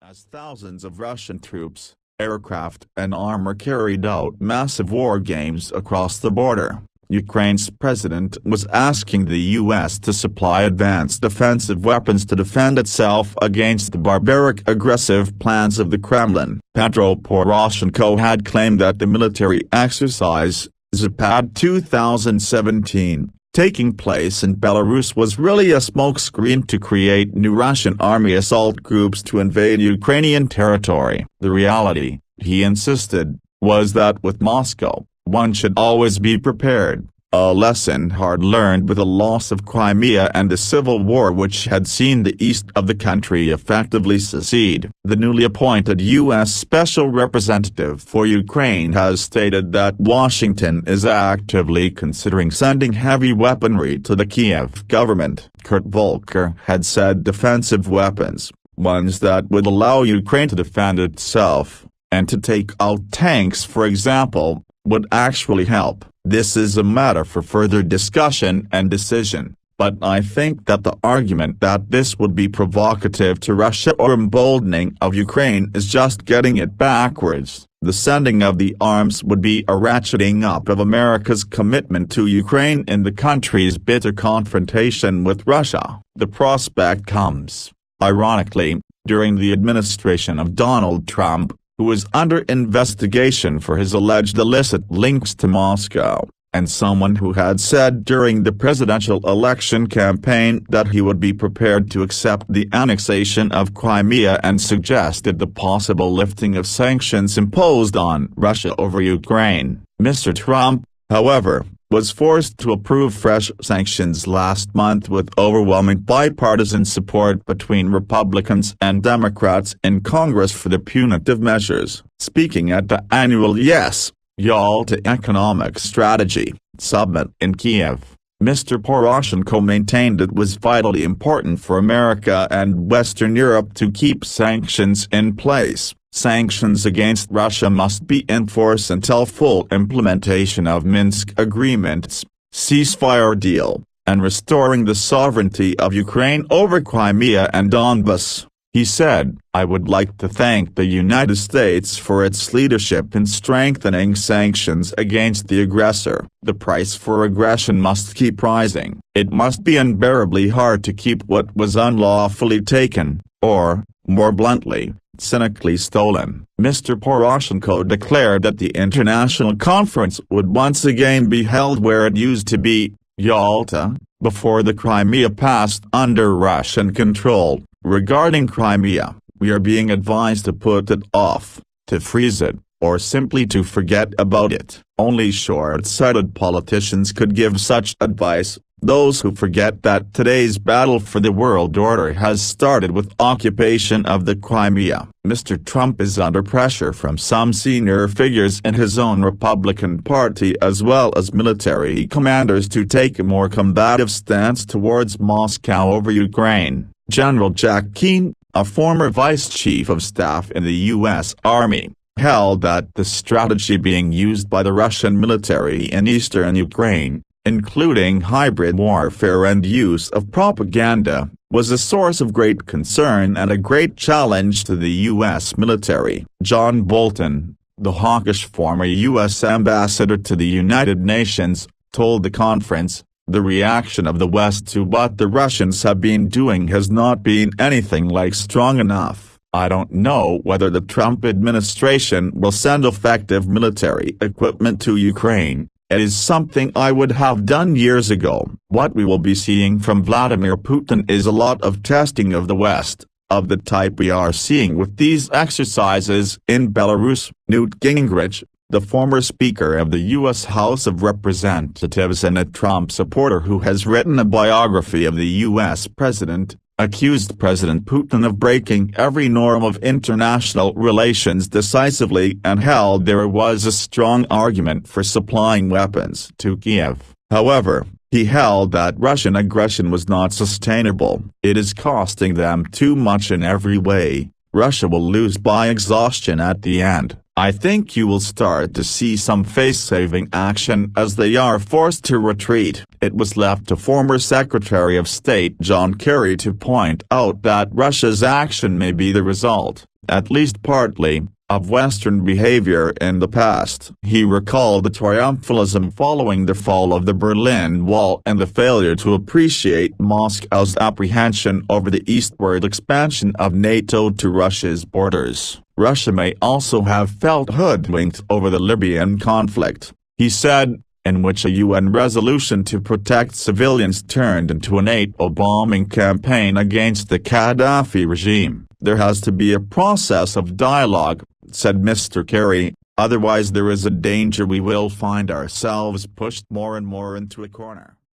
As thousands of Russian troops, aircraft and armor carried out massive war games across the border, Ukraine's president was asking the U.S. to supply advanced offensive weapons to defend itself against the barbaric aggressive plans of the Kremlin. Petro Poroshenko had claimed that the military exercise, Zapad 2017, taking place in Belarus was really a smokescreen to create new Russian army assault groups to invade Ukrainian territory. The reality, he insisted, was that with Moscow, one should always be prepared, a lesson hard learned with the loss of Crimea and the civil war which had seen the east of the country effectively secede. The newly appointed U.S. Special Representative for Ukraine has stated that Washington is actively considering sending heavy weaponry to the Kiev government. Kurt Volker had said defensive weapons, ones that would allow Ukraine to defend itself, and to take out tanks for example, would actually help. This is a matter for further discussion and decision, but I think that the argument that this would be provocative to Russia or emboldening of Ukraine is just getting it backwards. The sending of the arms would be a ratcheting up of America's commitment to Ukraine in the country's bitter confrontation with Russia. The prospect comes, ironically, during the administration of Donald Trump, who is under investigation for his alleged illicit links to Moscow, and someone who had said during the presidential election campaign that he would be prepared to accept the annexation of Crimea and suggested the possible lifting of sanctions imposed on Russia over Ukraine. Mr. Trump, however, was forced to approve fresh sanctions last month with overwhelming bipartisan support between Republicans and Democrats in Congress for the punitive measures. Speaking at the annual Yalta Economic Strategy Summit in Kiev, Mr. Poroshenko maintained it was vitally important for America and Western Europe to keep sanctions in place. Sanctions against Russia must be in force until full implementation of Minsk agreements, ceasefire deal, and restoring the sovereignty of Ukraine over Crimea and Donbas. He said, "I would like to thank the United States for its leadership in strengthening sanctions against the aggressor. The price for aggression must keep rising. It must be unbearably hard to keep what was unlawfully taken, or, more bluntly, cynically stolen." Mr. Poroshenko declared that the international conference would once again be held where it used to be, Yalta, before the Crimea passed under Russian control. Regarding Crimea, we are being advised to put it off, to freeze it, or simply to forget about it. Only short-sighted politicians could give such advice, those who forget that today's battle for the world order has started with occupation of the Crimea. Mr. Trump is under pressure from some senior figures in his own Republican Party as well as military commanders to take a more combative stance towards Moscow over Ukraine. General Jack Keane, a former vice chief of staff in the U.S. Army, held that the strategy being used by the Russian military in eastern Ukraine, including hybrid warfare and use of propaganda, was a source of great concern and a great challenge to the U.S. military. John Bolton, the hawkish former U.S. ambassador to the United Nations, told the conference, "The reaction of the West to what the Russians have been doing has not been anything like strong enough. I don't know whether the Trump administration will send effective military equipment to Ukraine. It is something I would have done years ago. What we will be seeing from Vladimir Putin is a lot of testing of the West, of the type we are seeing with these exercises in Belarus." Newt Gingrich, the former Speaker of the U.S. House of Representatives and a Trump supporter who has written a biography of the U.S. president, accused President Putin of breaking every norm of international relations decisively and held there was a strong argument for supplying weapons to Kiev. However, he held that Russian aggression was not sustainable. "It is costing them too much in every way," Russia will lose by exhaustion at the end. I think you will start to see some face-saving action as they are forced to retreat. It was left to former Secretary of State John Kerry to point out that Russia's action may be the result, at least partly, of Western behavior in the past. He recalled the triumphalism following the fall of the Berlin Wall and the failure to appreciate Moscow's apprehension over the eastward expansion of NATO to Russia's borders. Russia may also have felt hoodwinked over the Libyan conflict, he said, in which a UN resolution to protect civilians turned into a NATO bombing campaign against the Gaddafi regime. There has to be a process of dialogue, said Mr. Kerry, otherwise there is a danger we will find ourselves pushed more and more into a corner.